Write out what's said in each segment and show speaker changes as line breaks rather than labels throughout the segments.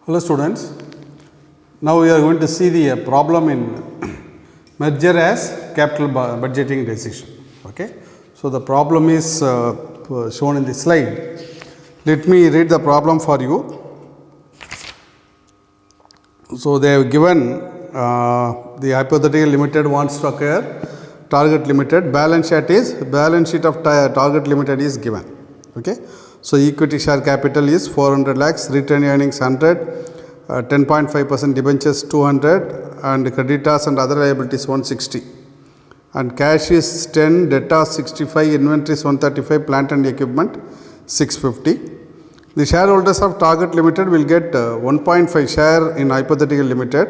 Hello students, now we are going to see the problem in merger as capital budgeting decision. Okay. So, the problem is shown in the slide. Let me read the problem for you. So, they have given the hypothetical limited wants to acquire target limited, balance sheet of target limited is given. Okay. So, equity share capital is 400 lakhs, retained earnings 100, 10.5% debentures 200 and creditors and other liabilities 160 and cash is 10, debtors 65, inventories 135, plant and equipment 650. The shareholders of target limited will get 1.5 share in hypothetical limited.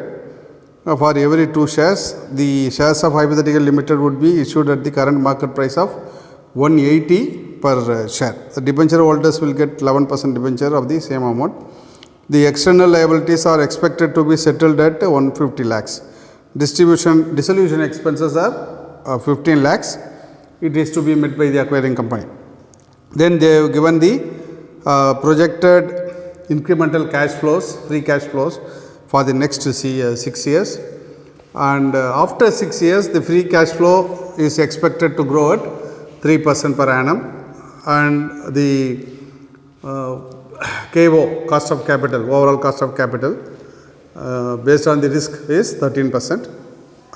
For every 2 shares, the shares of hypothetical limited would be issued at the current market price of 180 per share. The debenture holders will get 11% debenture of the same amount. The external liabilities are expected to be settled at 150 lakhs. Dissolution expenses are 15 lakhs. It is to be met by the acquiring company. Then they have given the projected incremental cash flows, free cash flows for the next 6 years. And after 6 years, the free cash flow is expected to grow at 3% per annum. And the KO, cost of capital, overall cost of capital based on the risk is 13%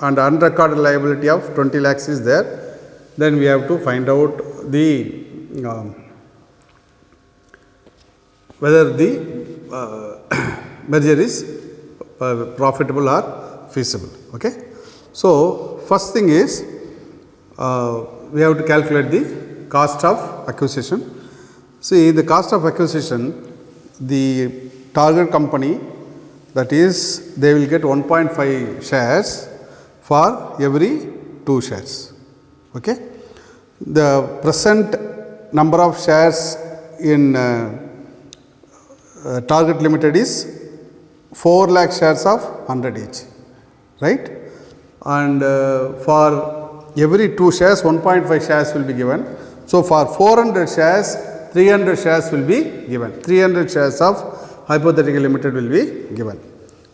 and unrecorded liability of 20 lakhs is there. Then we have to find out the whether the merger is profitable or feasible. Okay. So, first thing is we have to calculate the cost of acquisition. See, the cost of acquisition, the target company, that is they will get 1.5 shares for every 2 shares. Okay. The present number of shares in target limited is 4 lakh shares of 100 each, right? And for every 2 shares, 1.5 shares will be given. So, for 400 shares, 300 shares will be given. 300 shares of hypothetical limited will be given.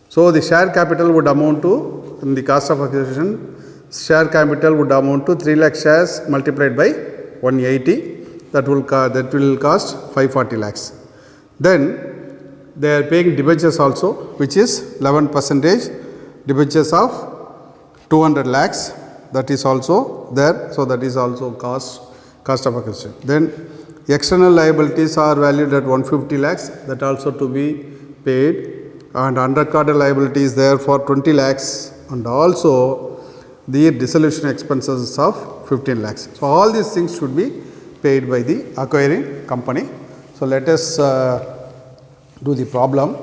So, the share capital would amount to, in the cost of acquisition, share capital would amount to 3 lakh shares multiplied by 180, that will cost 540 lakhs. Then they are paying debentures also, which is 11% debentures of 200 lakhs, that is also there. So, that is also cost of acquisition. Then external liabilities are valued at 150 lakhs, that also to be paid, and unrecorded liability is there for 20 lakhs and also the dissolution expenses of 15 lakhs. So, all these things should be paid by the acquiring company. So, let us do the problem.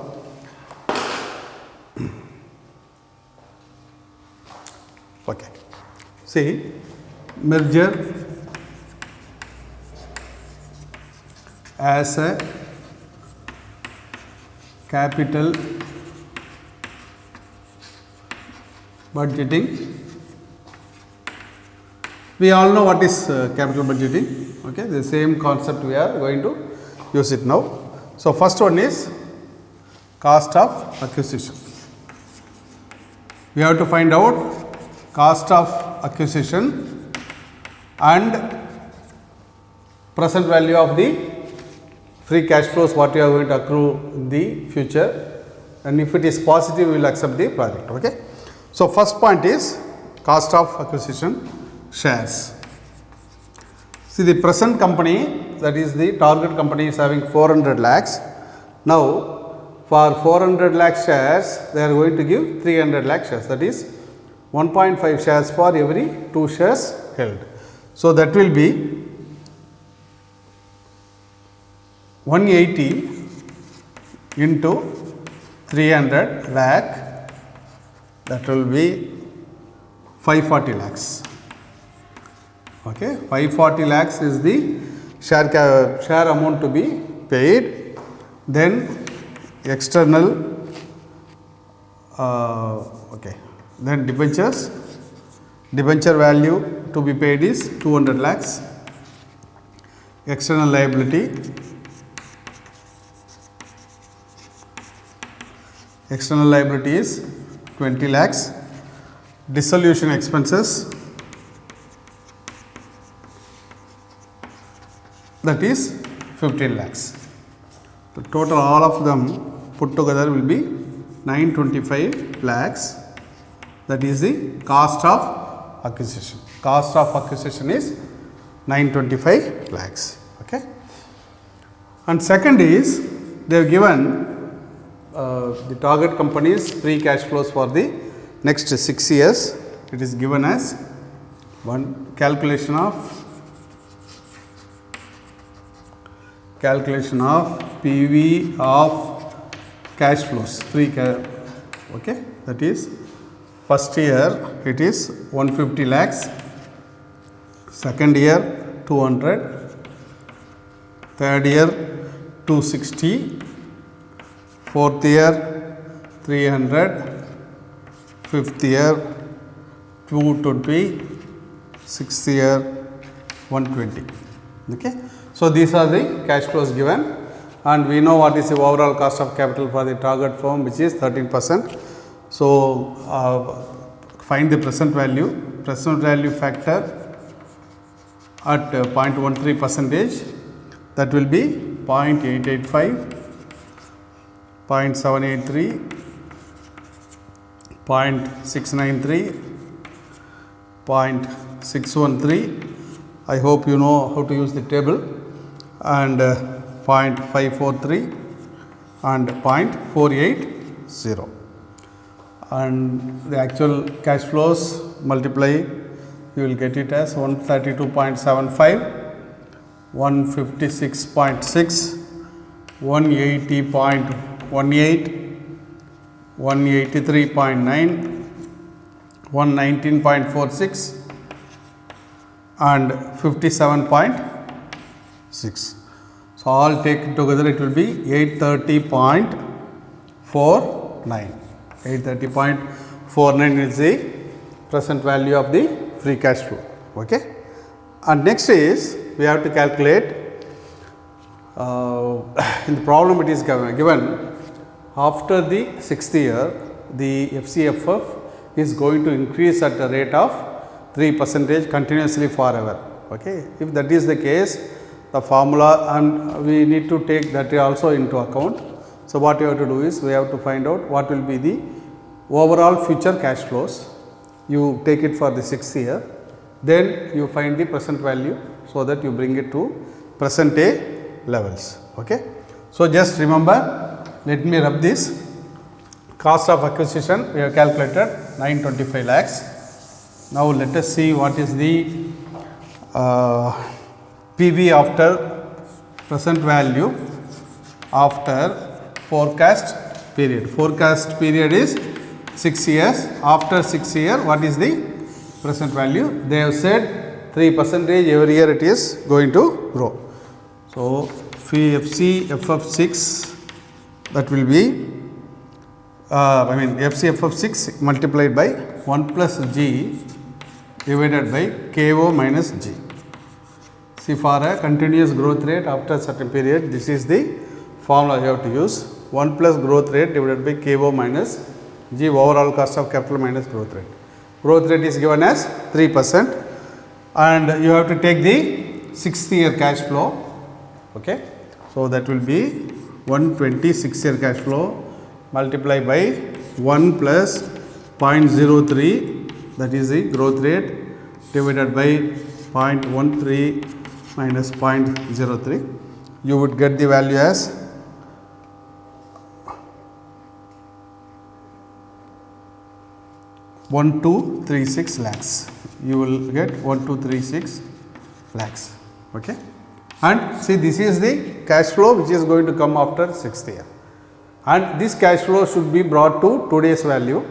Okay. See, merger as a capital budgeting. We all know what is capital budgeting. Okay, the same concept we are going to use it now. So, first one is cost of acquisition. We have to find out cost of acquisition and present value of the free cash flows what you are going to accrue in the future, and if it is positive we will accept the project. Okay. So, first point is cost of acquisition, shares. See, the present company, that is the target company, is having 400 lakhs. Now, for 400 lakh shares they are going to give 300 lakh shares, that is 1.5 shares for every 2 shares held. So, that will be 180 into 300 lakh, that will be 540 lakhs. Okay, 540 lakhs is the share amount to be paid. Then external, then debentures, debenture value to be paid is 200 lakhs. External liability external liability is 20 lakhs, dissolution expenses, that is 15 lakhs. The total all of them put together will be 925 lakhs. That is the cost of acquisition. Cost of acquisition is 925 lakhs. Okay. And second is they have given the target company's free cash flows for the next 6 years. It is given as one calculation of PV of cash flows, free cash. Okay, that is first year it is 150 lakhs, second year 200, third year 260, fourth year 300, fifth year 220, sixth year 120. Okay. So, these are the cash flows given, and we know what is the overall cost of capital for the target firm, which is 13%. So, find the present value factor at 0.13 percentage, that will be 0.885, 0.783, 0.693, 0.613. I hope you know how to use the table, and 0.543 and 0.480, and the actual cash flows multiply, you will get it as 132.75, 156.6, 180.18, 183.9, 119.46 and 57.6. So, all taken together it will be 830.49. 830.49 is the present value of the free cash flow. Okay. And next is we have to calculate, in the problem it is given after the 6th year the FCFF is going to increase at a rate of 3% continuously forever. Okay. If that is the case, the formula, and we need to take that also into account. So, what you have to do is we have to find out what will be the overall future cash flows. You take it for the 6th year, then you find the present value, so that you bring it to present day levels. Okay. So, just remember, let me rub this. Cost of acquisition we have calculated 925 lakhs. Now, let us see what is the PV after present value after forecast period. Forecast period is 6 years. After 6 years, what is the present value? They have said 3% every year it is going to grow. So, FCFF6, that will be FCFF6 multiplied by 1 plus G divided by KO minus G. See, for a continuous growth rate after certain period, this is the formula you have to use. 1 plus growth rate divided by KO minus G, overall cost of capital minus growth rate. Growth rate is given as 3%, and you have to take the 6th year cash flow. Okay. So, that will be 126 year cash flow multiplied by 1 plus 0.03, that is the growth rate, divided by 0.13 minus 0.03. You would get the value as 1236 lakhs. You will get 1236 lakhs. Okay. And see, this is the cash flow which is going to come after 6th year, and this cash flow should be brought to today's value.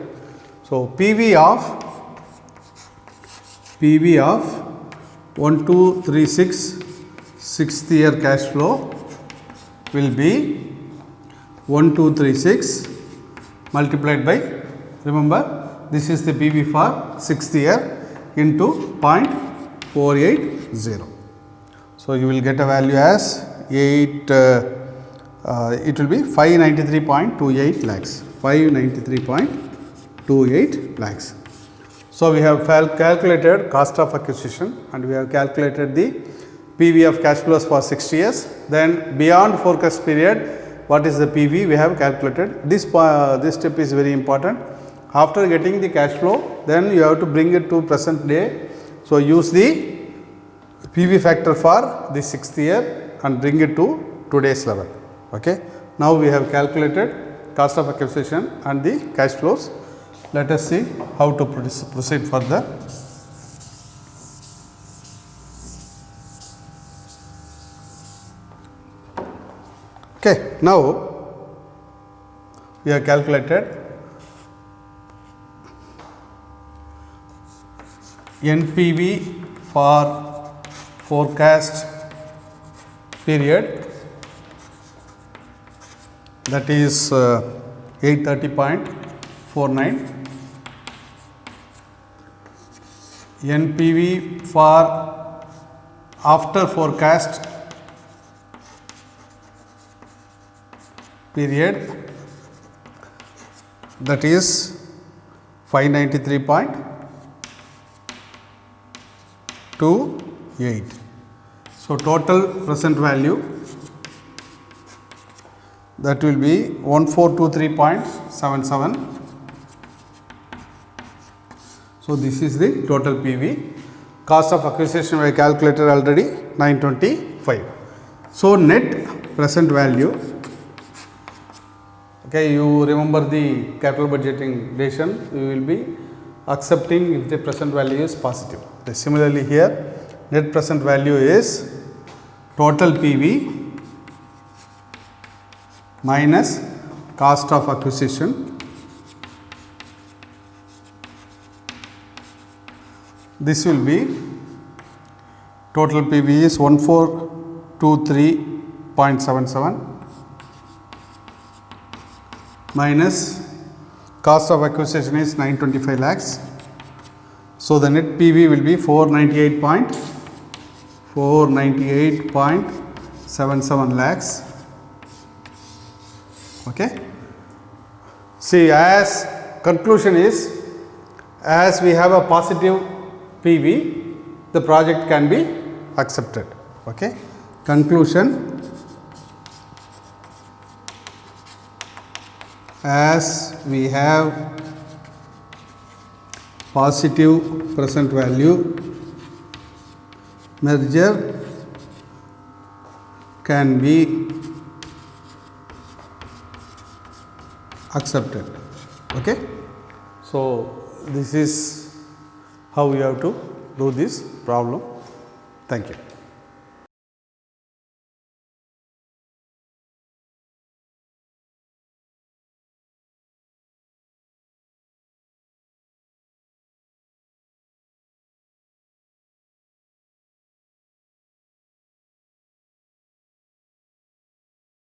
So, PV of 1236 6th year cash flow will be 1236 multiplied by, remember, this is the PV for 6th year, into 0.480. So, you will get a value as it will be 593.28 lakhs, 593.28 lakhs. So we have calculated cost of acquisition and we have calculated the PV of cash flows for 6 years. Then beyond forecast period, what is the PV we have calculated. This step is very important. After getting the cash flow, then you have to bring it to present day. So use the PV factor for the 6th year and bring it to today's level. Okay. Now we have calculated cost of acquisition and the cash flows. Let us see how to proceed further. Okay, now we have calculated NPV for forecast period, that is 830.49. NPV for after forecast period, that is 593.28. So total present value, that will be 1423.77. So this is the total PV. Cost of acquisition we calculated already 925. So net present value. Okay, you remember the capital budgeting decision, you will be accepting if the present value is positive. Similarly here, net present value is total PV minus cost of acquisition. This will be total PV is 1423.77 minus cost of acquisition is 925 lakhs. So the net PV will be 498.77 lakhs. Okay. See, as conclusion is, as we have a positive PV, the project can be accepted. Okay. Conclusion, as we have positive present value, merger can be accepted. Okay. So this is how we have to do this problem. Thank you.